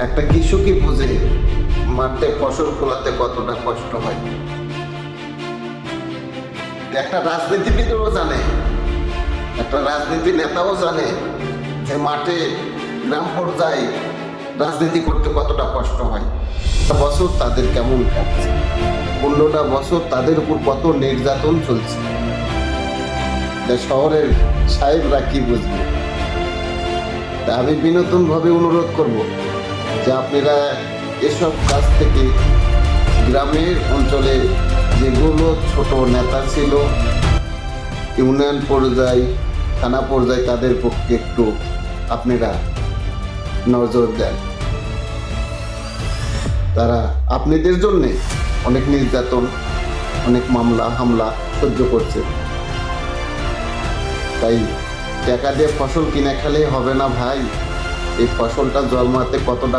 একটা কৃষকই বোঝে মাঠে ফসল ফলাতে কতটা কষ্ট হয়। একটা রাজনীতিবিদও জানে, একটা রাজনীতি নেতাও জানে যে মাঠে গ্রাম পর্যায়ে রাজনীতি করতে কতটা কষ্ট হয়। বছর তাদের কেমন কাটছে, 15টা বছর তাদের উপর কত নির্যাতন চলছে, শহরের সাহেবরা কি বুঝবে। তা আমি বিনোদনভাবে অনুরোধ করব যে আপনারা এসব কাজ থেকে গ্রামের অঞ্চলে যেগুলো ছোট নেতা ছিল, ইউনিয়ন পর্যায়ে, থানা পর্যায়ে, তাদের পক্ষে একটু আপনারা নজর দেন। তারা আপনাদের জন্যে অনেক নির্যাতন, অনেক মামলা হামলা সহ্য করছে। তাই টাকা দিয়ে ফসল কিনে খেলে হবে না ভাই, এই ফসলটা জন্মাতে কতটা